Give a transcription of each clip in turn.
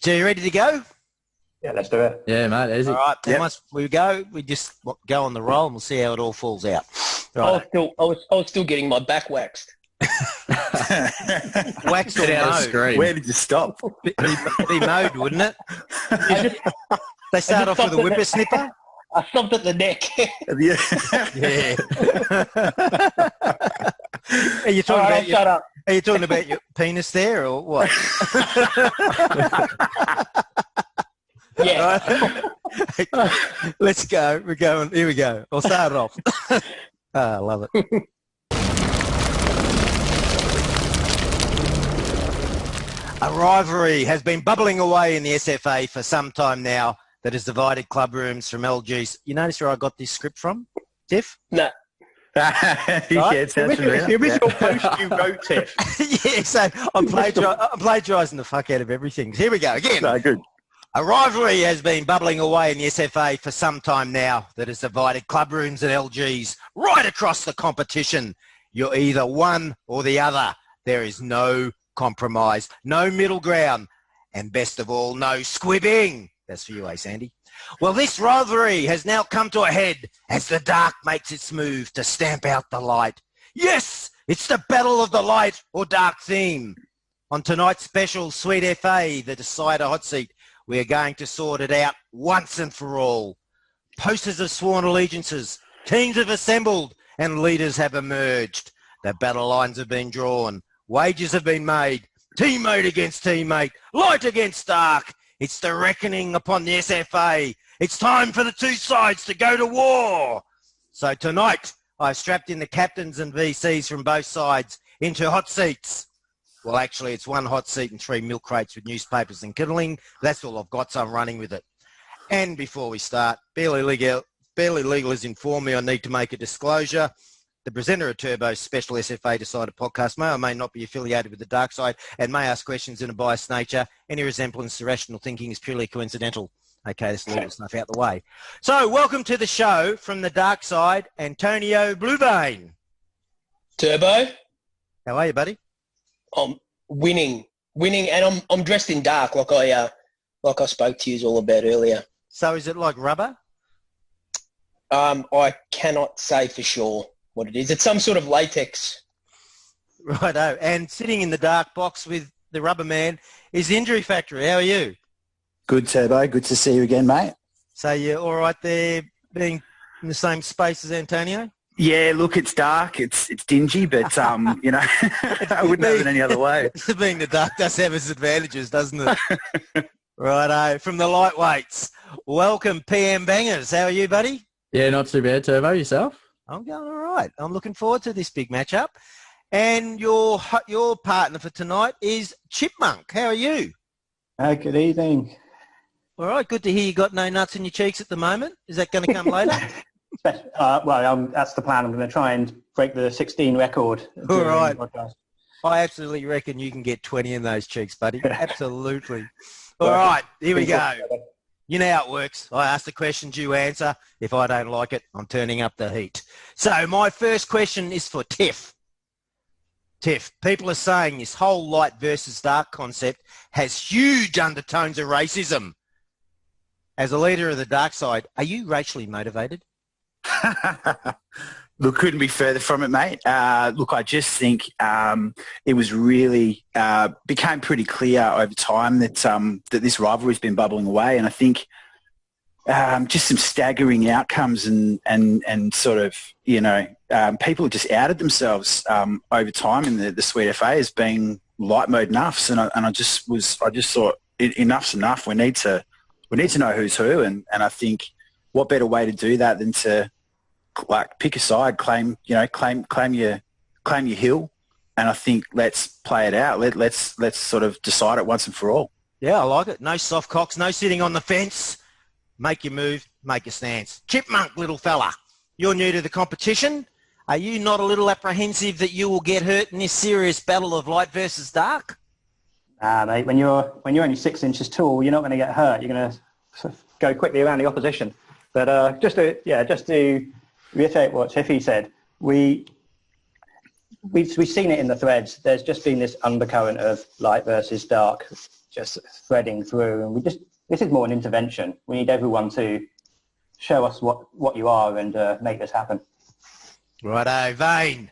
So you ready to go? Yeah, let's do it. Yeah, mate, easy. All right, then once we go, we just go on the roll and we'll see how it all falls out. Right. I was still getting my back waxed. Waxed or mowed? Where did you stop? Be mowed, wouldn't it? They start off with a whippersnipper. I stopped at the neck. Yeah. Are you talking about your penis there or what? Yeah. Let's go. We're going. Here we go. I'll start it off. I love it. A rivalry has been bubbling away in the SFA for some time now that has divided club rooms from LGs. You notice where I got this script from, Tiff? No. Right? The original post you wrote, Tiff. Yeah, so I'm plagiarising the fuck out of everything. Here we go again. No, good. A rivalry has been bubbling away in the SFA for some time now that has divided club rooms and LGs right across the competition. You're either one or the other. There is no compromise, no middle ground, and best of all, no squibbing. That's for you, Sandy? Well, this rivalry has now come to a head as the dark makes its move to stamp out the light. Yes, it's the battle of the light or dark theme. On tonight's special SweetFA, the Decider Hot Seat, we are going to sort it out once and for all. Posters have sworn allegiances, teams have assembled, and leaders have emerged. The battle lines have been drawn, wagers have been made, teammate against teammate, light against dark. It's the reckoning upon the SFA. It's time for the two sides to go to war. So tonight, I've strapped in the captains and VCs from both sides into hot seats. Well, actually, it's one hot seat and 3 milk crates with newspapers and kindling. That's all I've got, so I'm running with it. And before we start, Barely Legal has informed me I need to make a disclosure. The presenter of Turbo's special SFA Decider podcast may or may not be affiliated with the dark side and may ask questions in a biased nature. Any resemblance to rational thinking is purely coincidental. Okay, this legal stuff out the way. So, welcome to the show from the dark side, Antonio Bluevein. Turbo. How are you, buddy? I'm winning, and I'm dressed in dark, like I spoke to you all about earlier. So, is it like rubber? I cannot say for sure what it is. It's some sort of latex. Righto. And sitting in the dark box with the rubber man is Injury Factory. How are you? Good, Turbo. Good to see you again, mate. So you're all right there being in the same space as Antonio? Yeah, look, it's dark. It's dingy, but, you know, I wouldn't have it any other way. Being the dark does have its advantages, doesn't it? Righto. From the lightweights, welcome PM Bangers. How are you, buddy? Yeah, not too bad, Turbo. Yourself? I'm going all right. I'm looking forward to this big matchup. And your partner for tonight is Chipmunk. How are you? Good evening. All right. Good to hear you got no nuts in your cheeks at the moment. Is that going to come later? That's the plan. I'm going to try and break the 16 record. All right. I absolutely reckon you can get 20 in those cheeks, buddy. Absolutely. All right. Here we go. You know how it works. I ask the questions, you answer. If I don't like it, I'm turning up the heat. So my first question is for Tiff. Tiff, people are saying this whole light versus dark concept has huge undertones of racism. As a leader of the dark side, are you racially motivated? Look, couldn't be further from it, mate. Look, I just think it was really became pretty clear over time that that this rivalry's been bubbling away, and I think just some staggering outcomes and sort of, you know, people have just outed themselves over time in the SweetFA as being light mode nuffs, and I just thought enough's enough. We need to know who's who, and I think what better way to do that than to like pick a side, claim your hill, and I think let's play it out. Let's sort of decide it once and for all. Yeah, I like it. No soft cocks, no sitting on the fence. Make your move, make your stance. Chipmunk, little fella, you're new to the competition. Are you not a little apprehensive that you will get hurt in this serious battle of light versus dark? Mate, when you're only 6 inches tall, you're not going to get hurt. You're going to go quickly around the opposition. But just to reiterate what Tiffy said, we've seen it in the threads. There's just been this undercurrent of light versus dark just threading through. And this is more an intervention. We need everyone to show us what you are and make this happen. Righto, Vane.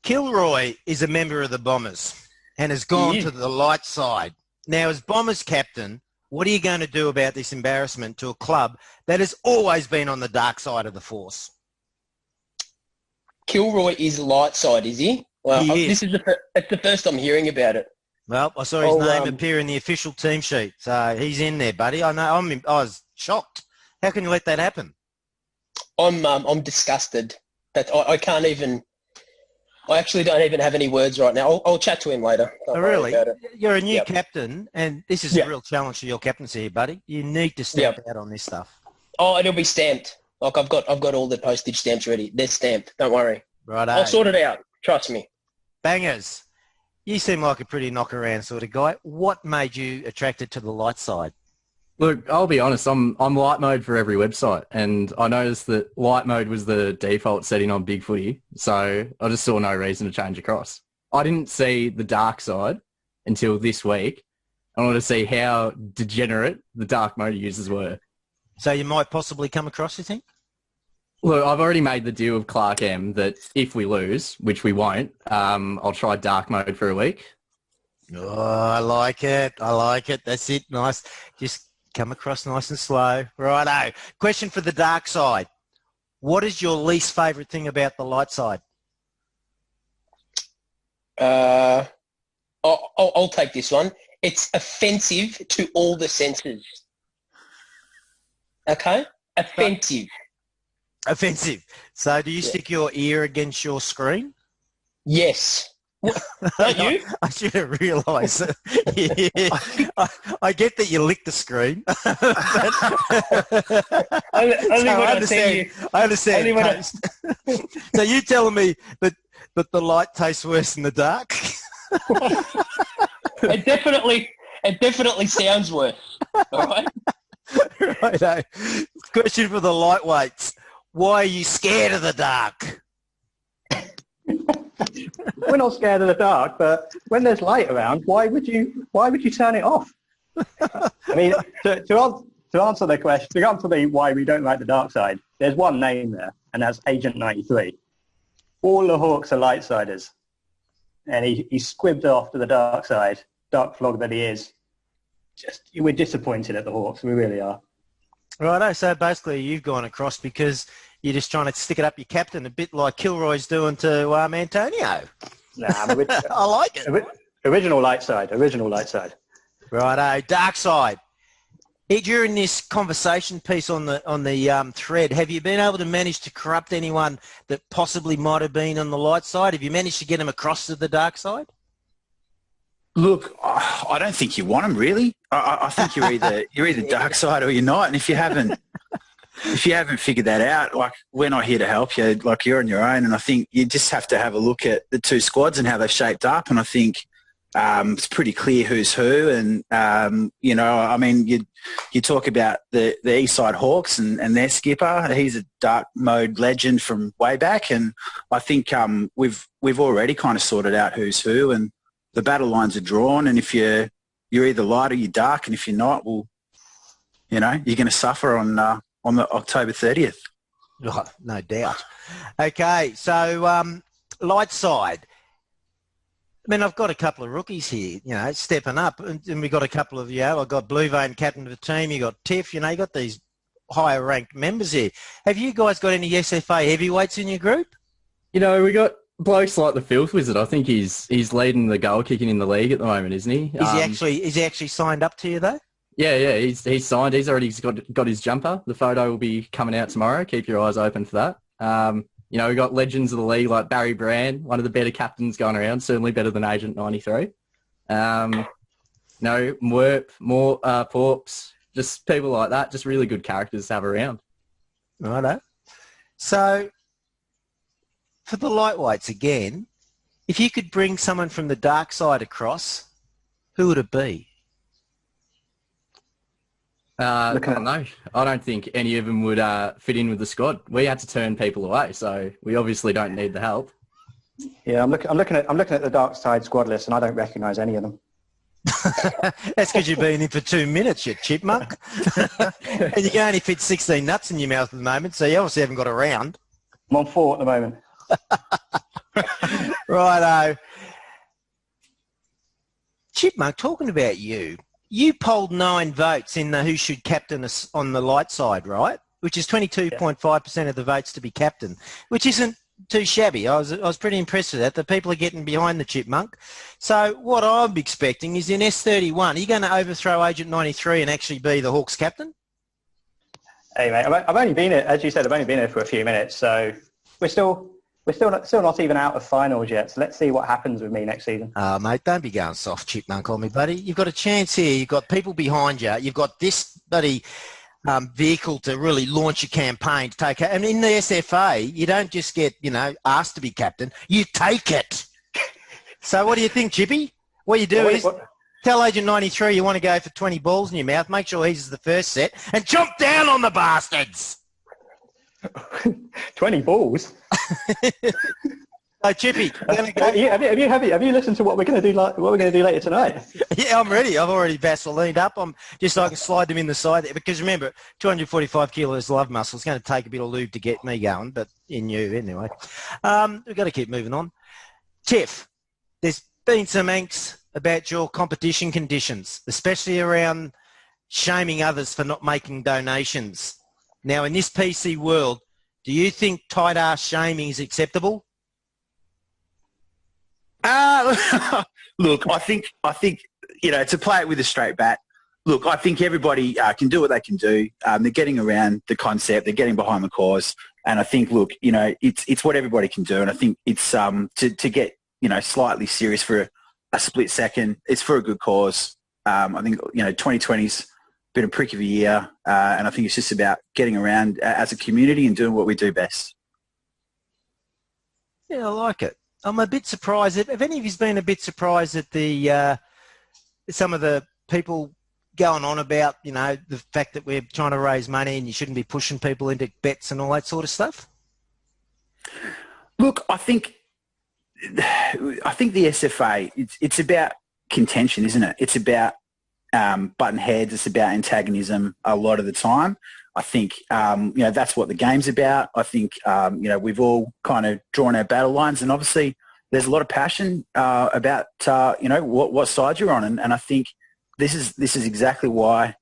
Kilroy is a member of the Bombers and has gone to the light side. Now, as Bombers captain, what are you going to do about this embarrassment to a club that has always been on the dark side of the force? Kilroy is light side, is he? Well, He is. It's the first I'm hearing about it. Well, I saw his name appear in the official team sheet, so he's in there, buddy. I know. I was shocked. How can you let that happen? I'm disgusted. That I can't even. I actually don't even have any words right now. I'll chat to him later. Oh, really? You're a new captain, and this is a real challenge to your captaincy here, buddy. You need to step out on this stuff. Oh, it'll be stamped. Like I've got all the postage stamps ready. They're stamped. Don't worry. Right. I'll sort it out. Trust me. Bangers. You seem like a pretty knock-around sort of guy. What made you attracted to the light side? Look, I'll be honest, I'm light mode for every website, and I noticed that light mode was the default setting on Big Footy, so I just saw no reason to change across. I didn't see the dark side until this week. I wanted to see how degenerate the dark mode users were. So you might possibly come across, you think? Look, I've already made the deal with Clark M that if we lose, which we won't, I'll try dark mode for a week. Oh, I like it. I like it. That's it. Nice. Just come across nice and slow. Righto. Question for the dark side. What is your least favourite thing about the light side? I'll take this one. It's offensive to all the senses. Okay? Offensive. Offensive. So do you stick your ear against your screen? Yes. Don't you? I should have realised it. I get that you lick the screen. I understand. So you telling me that the light tastes worse than the dark? It definitely sounds worse. All right. Righto. Question for the lightweights. Why are you scared of the dark? We're not scared of the dark, but when there's light around, why would you turn it off? I mean, to answer the question, to answer the why we don't like the dark side, there's one name there, and that's Agent 93. All the Hawks are lightsiders, and he squibbed off to the dark side, dark flog that he is. We're disappointed at the Hawks, we really are. Righto, so basically you've gone across because you're just trying to stick it up your captain, a bit like Kilroy's doing to Antonio. Nah, I like it. Original light side. Righto, dark side. During this conversation piece on the thread, have you been able to manage to corrupt anyone that possibly might have been on the light side? Have you managed to get them across to the dark side? Look, I don't think you want them really. I think you're either dark side or you're not. And if you haven't figured that out, like we're not here to help you. Like you're on your own. And I think you just have to have a look at the two squads and how they've shaped up. And I think it's pretty clear who's who. And I mean, you talk about the East Side Hawks and their skipper. He's a dark mode legend from way back. And I think we've already kind of sorted out who's who and the battle lines are drawn, and if you're either light or you're dark, and if you're not, well, you're going to suffer on the October 30th. Oh, no doubt. Okay, so light side. I mean, I've got a couple of rookies here, stepping up, and we've got a couple of, I've got Blue Vein captain of the team, you got Tiff, you got these higher ranked members here. Have you guys got any SFA heavyweights in your group? We got blokes like the Filth Wizard. I think he's leading the goal kicking in the league at the moment, isn't he? Is he actually signed up to you though? Yeah, he's signed. He's already got his jumper. The photo will be coming out tomorrow. Keep your eyes open for that. We've got legends of the league like Barry Brand, one of the better captains going around, certainly better than Agent 93. Mwerp, more Porps, just people like that, just really good characters to have around. Righto. So for the lightweights again, if you could bring someone from the dark side across, who would it be? I don't know. I don't think any of them would fit in with the squad. We had to turn people away, so we obviously don't need the help. Yeah, I'm looking at the dark side squad list, and I don't recognise any of them. That's because you've been in for 2 minutes, you chipmunk. And you can only fit 16 nuts in your mouth at the moment, so you obviously haven't got around. I'm on 4 at the moment. Righto. Chipmunk, talking about you polled 9 votes in the who should captain us on the light side, right? Which is 22.5% of the votes to be captain, which isn't too shabby. I was pretty impressed with that. The people are getting behind the chipmunk. So what I'm expecting is in S31, are you going to overthrow Agent 93 and actually be the Hawks captain? Hey, mate, I've only been here, as you said, I've only been here for a few minutes, so we're still not even out of finals yet. So let's see what happens with me next season. Mate, don't be going soft chipmunk on me, buddy. You've got a chance here. You've got people behind you. You've got this bloody vehicle to really launch a campaign to take it. And in the SFA, you don't just get, asked to be captain. You take it. So what do you think, Chippy? What you do is tell Agent 93 you want to go for 20 balls in your mouth. Make sure he's the first set and jump down on the bastards. 20 balls? So Chippy, have you listened to what we're going to do? What we're going to do later tonight? Yeah, I'm ready. I've already Vaselined up. I'm just so I can slide them in the side there. Because remember, 245 kilos love muscle. It's going to take a bit of lube to get me going, but in you anyway. We've got to keep moving on. Tiff, there's been some angst about your competition conditions, especially around shaming others for not making donations. Now, in this PC world, do you think tight-ass shaming is acceptable? Look, I think to play it with a straight bat. Look, I think everybody can do what they can do. They're getting around the concept. They're getting behind the cause, and I think, look, it's what everybody can do. And I think it's to get slightly serious for a split second. It's for a good cause. I think 2020's been a prick of a year, and I think it's just about getting around as a community and doing what we do best. Yeah, I like it. I'm a bit surprised. Have any of you been a bit surprised at the some of the people going on about, the fact that we're trying to raise money and you shouldn't be pushing people into bets and all that sort of stuff? Look, I think the SFA, it's about contention, isn't it? It's about button heads. It's about antagonism a lot of the time. I think, that's what the game's about. I think, we've all kind of drawn our battle lines, and obviously there's a lot of passion about, what side you're on. And I think this is exactly why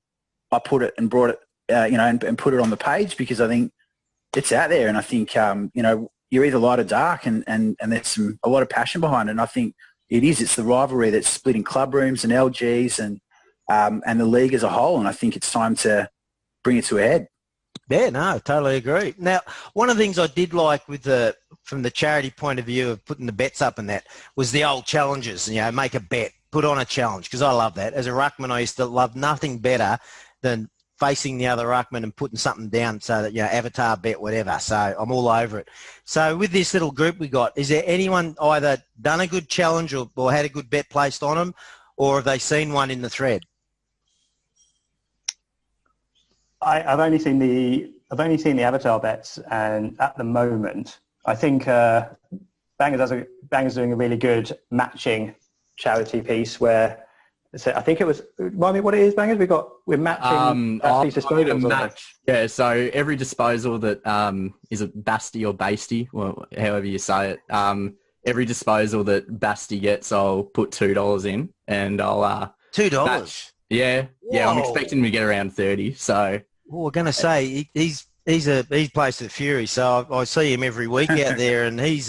I put it and brought it, and put it on the page, because I think it's out there. And I think, you're either light or dark, and there's a lot of passion behind it. And I think it's the rivalry that's splitting club rooms and LGs and the league as a whole. And I think it's time to bring it to a head. Yeah, no, I totally agree. Now, one of the things I did like from the charity point of view of putting the bets up and that was the old challenges, make a bet, put on a challenge, because I love that. As a ruckman, I used to love nothing better than facing the other ruckman and putting something down so that, avatar bet, whatever. So I'm all over it. So with this little group we got, is there anyone either done a good challenge or had a good bet placed on them, or have they seen one in the thread? I've only seen the avatar bets, and at the moment, I think Bangers doing a really good matching charity piece where I think it was. Remind me what it is, Bangers. We're matching these disposals. Yeah, so every disposal that is it Basti or Basty, well, however you say it. Every disposal that Basti gets, I'll put $2 in, and I'll $2. Yeah, I'm expecting him to get around 30. So. Well, we're going to say he's placed at Fury, so I see him every week out there, and he's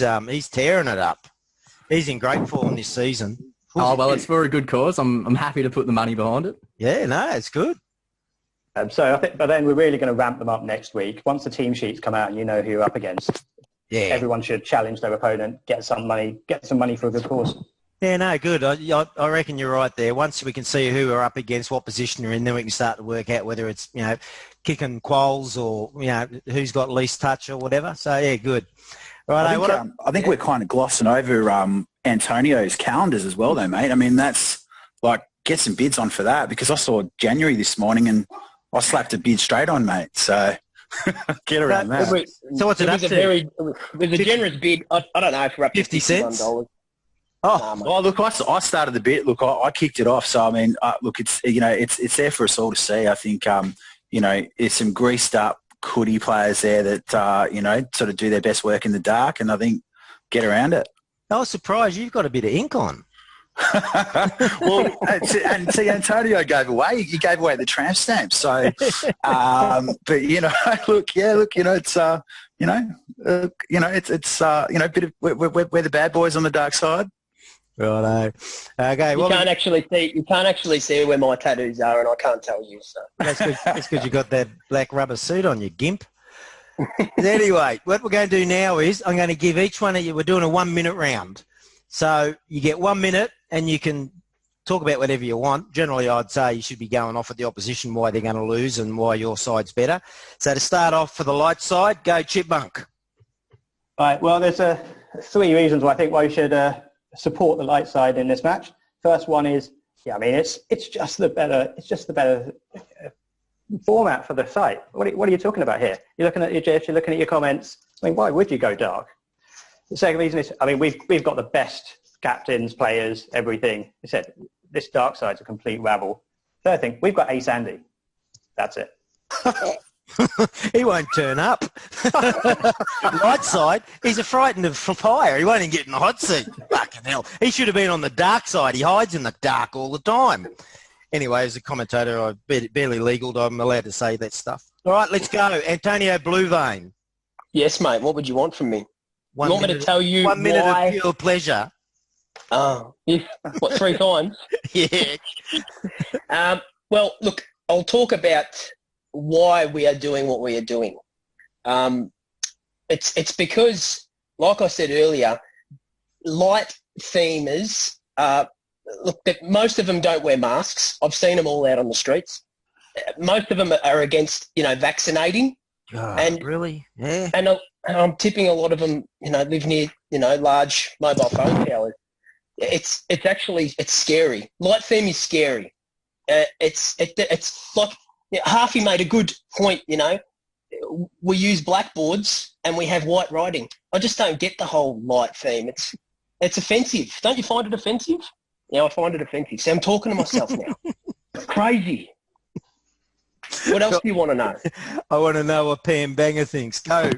tearing it up. He's in great form this season. Oh well, it's for a good cause. I'm happy to put the money behind it. Yeah, no, it's good. So I think, but then we're really going to ramp them up next week once the team sheets come out and you know who you're up against. Yeah, everyone should challenge their opponent, get some money for a good cause. Yeah, no, good. I reckon you're right there. Once we can see who we're up against, what position they're in, then we can start to work out whether it's, kicking quolls or, who's got least touch or whatever. So, yeah, good. Right. I think we're kind of glossing over Antonio's calendars as well, though, mate. I mean, that's like, get some bids on for that, because I saw January this morning and I slapped a bid straight on, mate. So get around that. So what's it up to? With a generous bid, I don't know, for up to 50 cents. Oh, mate. Oh, look, I started the bit. Look, I kicked it off. So I mean, look, it's it's there for us all to see. I think there's some greased up Cootie players there that sort of do their best work in the dark, and I think get around it. I was surprised you've got a bit of ink on. Well, and see, Antonio gave away. He gave away the tramp stamp. So, but look, it's a bit of we're the bad boys on the dark side. Righto. Okay. You can't actually see where my tattoos are, and I can't tell you. So That's because you got that black rubber suit on, you gimp. Anyway, what we're going to do now is I'm going to give each one of you. We're doing a 1 minute round, so you get 1 minute, and you can talk about whatever you want. Generally, I'd say you should be going off at the opposition, why they're going to lose and why your side's better. So to start off for the light side, go Chipmunk. All right. Well, there's 3 reasons why I think why you should support the light side in this match. First one is, it's just the better format for the site. What are you talking about here? You're looking at your GIFs, you're looking at your comments. I mean, why would you go dark? The second reason is, we've got the best captains, players, everything. I said this dark side's a complete rabble. Third thing, we've got Ace Andy. That's it. He won't turn up. Light side, he's frightened of fire. He won't even get in the hot seat. Fucking hell. He should have been on the dark side. He hides in the dark all the time. Anyway, as a commentator, I'm barely legal. I'm allowed to say that stuff. All right, let's go. Antonio Bluevein. yes, mate. What would you want from me? You want me to tell you 1 minute why? of pure pleasure. Oh, what, 3 times? Yeah. Well, look, I'll talk about why we are doing what we are doing. It's because, like I said earlier, light themers, most of them don't wear masks. I've seen them all out on the streets. Most of them are against, vaccinating. Oh, and really? Yeah. And I'm tipping a lot of them, live near, large mobile phone towers. It's scary. Light theme is scary. It's like, Harvey made a good point, we use blackboards and we have white writing. I just don't get the whole light theme. It's offensive. Don't you find it offensive? Yeah, I find it offensive. See, I'm talking to myself now. It's crazy. What else do you want to know? I want to know what Pam Banger thinks. Go.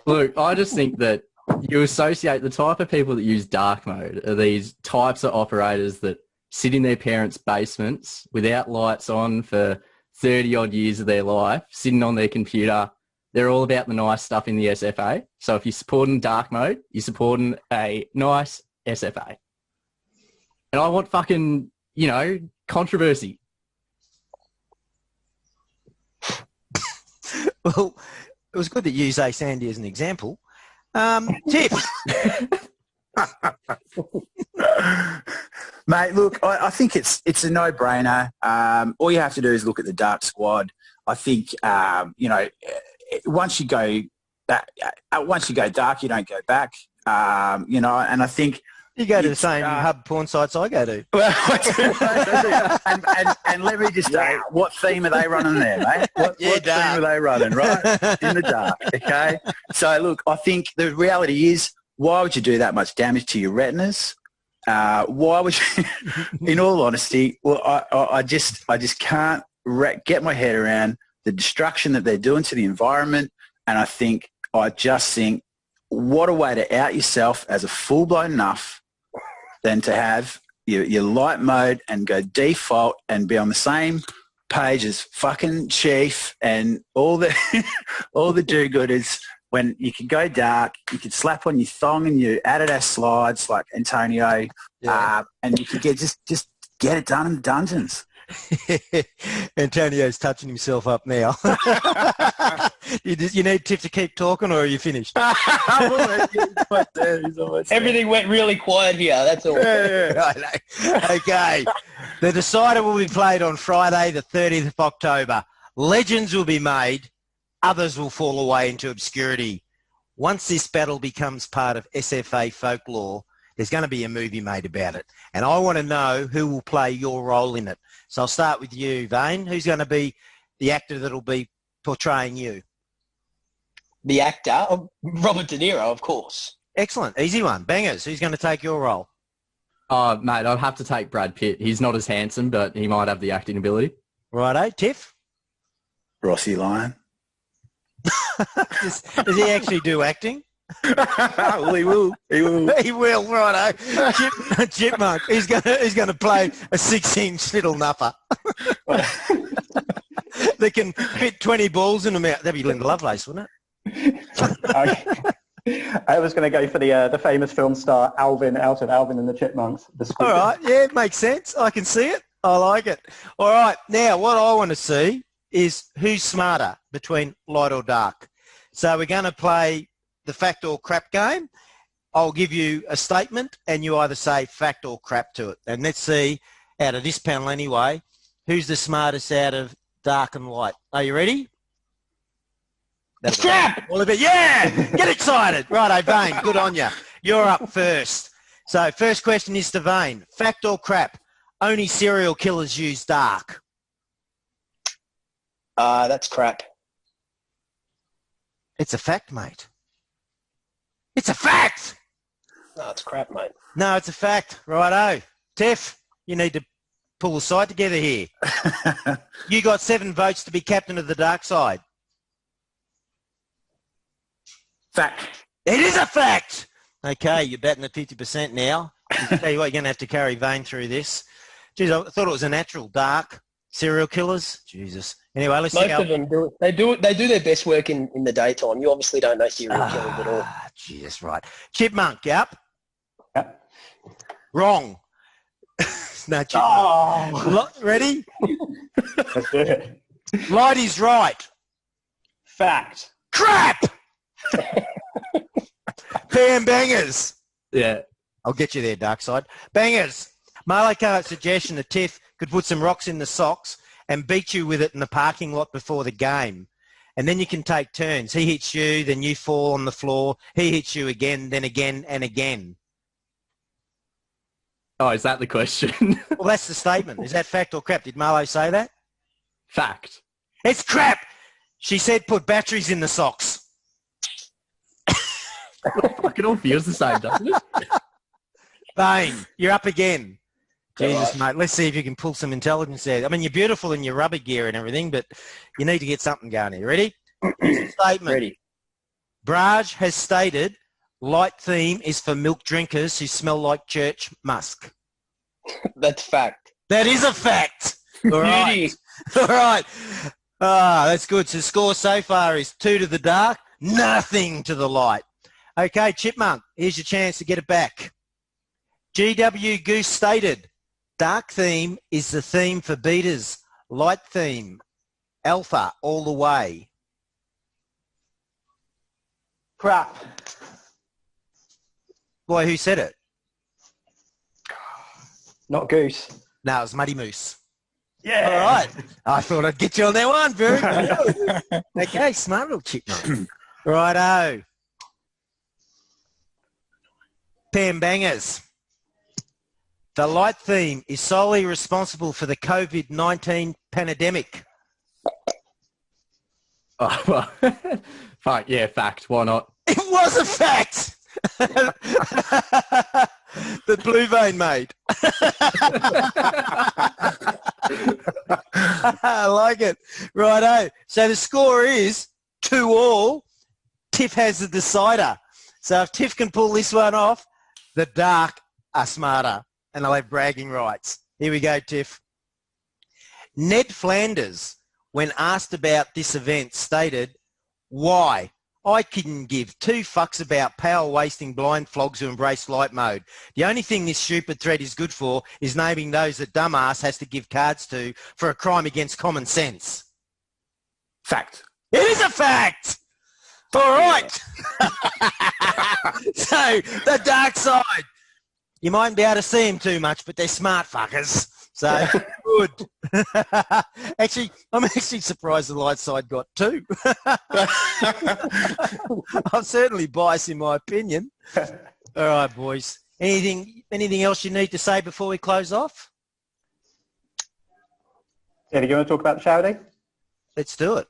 Look, I just think that you associate the type of people that use dark mode are these types of operators that sit in their parents' basements without lights on for 30-odd years of their life, sitting on their computer. They're all about the nice stuff in the SFA. So if you're supporting dark mode, you're supporting a nice SFA. And I want fucking, controversy. Well, it was good that you use Ace Andy as an example. Tip. Mate, look, I think it's a no-brainer. All you have to do is look at the dark squad. I think once you go dark, you don't go back. And I think You go to the same hub porn sites I go to. Well, and let me just say, what theme are they running there, mate? What theme are they running, right? In the dark, okay? So, look, I think the reality is, why would you do that much damage to your retinas? Why would you, in all honesty, well, I just can't get my head around the destruction that they're doing to the environment. And I just think, what a way to out yourself as a full-blown nuff than to have your light mode and go default and be on the same page as fucking Chief and all the all the do-gooders. When you can go dark, you can slap on your thong and your Adidas slides like Antonio, and you can just get it done in the dungeons. Antonio's touching himself up now. You need Tiff to keep talking, or are you finished? Everything went really quiet here, that's all. Okay. The decider will be played on Friday, the 30th of October. Legends will be made. Others will fall away into obscurity. Once this battle becomes part of SFA folklore, there's going to be a movie made about it. And I want to know who will play your role in it. So I'll start with you, Vane. Who's going to be the actor that will be portraying you? The actor? Robert De Niro, of course. Excellent. Easy one. Bangers. Who's going to take your role? Oh, mate, I'd have to take Brad Pitt. He's not as handsome, but he might have the acting ability. Righto, Tiff? Rossi Lyon. Does he actually do acting? Well, he will. He will. He will, righto. Chipmunk. He's gonna play a 6-inch little nupper that can fit 20 balls in them out. That'd be Linda Lovelace, wouldn't it? I was going to go for the famous film star Alvin out of Alvin and the Chipmunks. All right, yeah, it makes sense. I can see it. I like it. All right, now what I want to see is who's smarter between light or dark. So we're going to play the fact or crap game. I'll give you a statement and you either say fact or crap to it. And let's see, out of this panel anyway, who's the smartest out of dark and light. Are you ready? That's crap! All of it. Yeah! Get excited. Righto, Vane, good on you. You're up first. So first question is to Vane. Fact or crap? Only serial killers use dark. That's crap. It's a fact, mate. It's a fact! No, it's crap, mate. No, it's a fact. Righto. Tiff, you need to pull the side together here. You got 7 votes to be captain of the dark side. Fact. It is a fact! Okay, you're batting at 50% now. I'll tell you what, you're going to have to carry Vane through this. Jeez, I thought it was a natural dark. Serial killers? Jesus. Anyway, let's see. Most of them do it. They do their best work in the daytime. You obviously don't know serial killers at all. Jesus, right. Chipmunk, yep. Yep. Wrong. No, Chipmunk. Oh. Ready? Let's do it. Light is right. Fact. Crap! PM bangers. Yeah. I'll get you there, dark side. Bangers. Marley Cart's suggestion that Tiff could put some rocks in the socks and beat you with it in the parking lot before the game. And then you can take turns. He hits you, then you fall on the floor. He hits you again, then again and again. Oh, is that the question? Well, that's the statement. Is that fact or crap? Did Marlo say that? Fact. It's crap. She said put batteries in the socks. It all feels the same, doesn't it? Vane, you're up again. Jesus, mate. Let's see if you can pull some intelligence there. I mean, you're beautiful in your rubber gear and everything, but you need to get something going here. Ready? Statement. Ready. Braj has stated light theme is for milk drinkers who smell like church musk. That's fact. That is a fact. All right. Beauty. All right. Ah, that's good. So the score so far is 2 to the dark, nothing to the light. Okay, Chipmunk, here's your chance to get it back. GW Goose stated, dark theme is the theme for beaters. Light theme, alpha all the way. Crap. Boy, who said it? Not Goose. No, it was Muddy Moose. Yeah. All right. I thought I'd get you on that one. Very good. Okay, smart little Chipmunk. Righto. Pam Bangers. The light theme is solely responsible for the COVID-19 pandemic. Oh, well, fine. Yeah, fact. Why not? It was a fact that Blue Vein made. I like it. Righto. So the score is 2-2. Tiff has the decider. So if Tiff can pull this one off, the dark are smarter and they'll have bragging rights. Here we go, Tiff. Ned Flanders, when asked about this event, stated, why? I couldn't give 2 fucks about power-wasting blind flogs who embrace light mode. The only thing this stupid thread is good for is naming those that dumbass has to give cards to for a crime against common sense. Fact. It is a fact! All right. So, the dark side. You mightn't be able to see them too much, but they're smart fuckers. So, good. Actually, I'm actually surprised the light side got 2. I'm certainly biased in my opinion. All right, boys. Anything else you need to say before we close off? Eddie, you want to talk about the charity? Let's do it.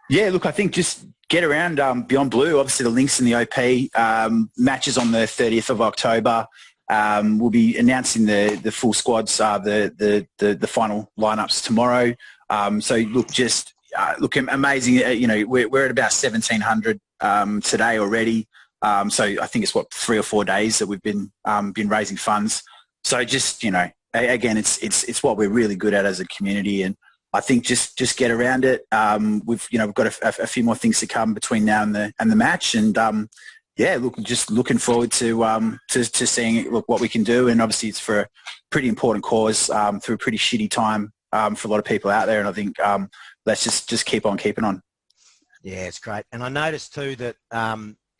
Yeah, look, I think just get around Beyond Blue. Obviously, the links in the OP. Matches on the 30th of October. We'll be announcing the full squads, the final lineups tomorrow. So look, just look amazing. We're at about 1,700 today already. So I think it's 3 or 4 days that we've been raising funds. So just again, it's what we're really good at as a community, and I think just get around it. We've got a few more things to come between now and the match, and just looking forward to seeing what we can do. And obviously, it's for a pretty important cause through a pretty shitty time for a lot of people out there. And I think let's just keep on keeping on. Yeah, it's great. And I noticed too that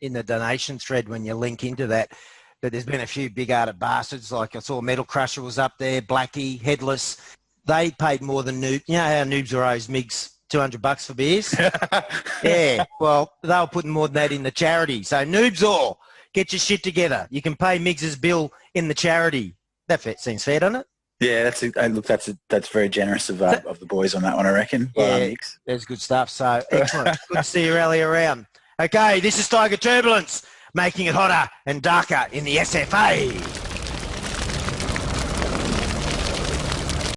in the donation thread, when you link into that there's been a few big-hearted bastards. Like I saw Metal Crusher was up there, Blackie, Headless. They paid more than Noob. You know how Noobs are owes Migs $200 for beers? Yeah, well, they were putting more than that in the charity. So Noobs all, get your shit together. You can pay Migs' bill in the charity. That seems fair, doesn't it? Yeah, that's very generous of the boys on that one, I reckon. Yeah, there's good stuff. So excellent. Good to see you rally around. Okay, this is Tiger Turbulence, making it hotter and darker in the SFA.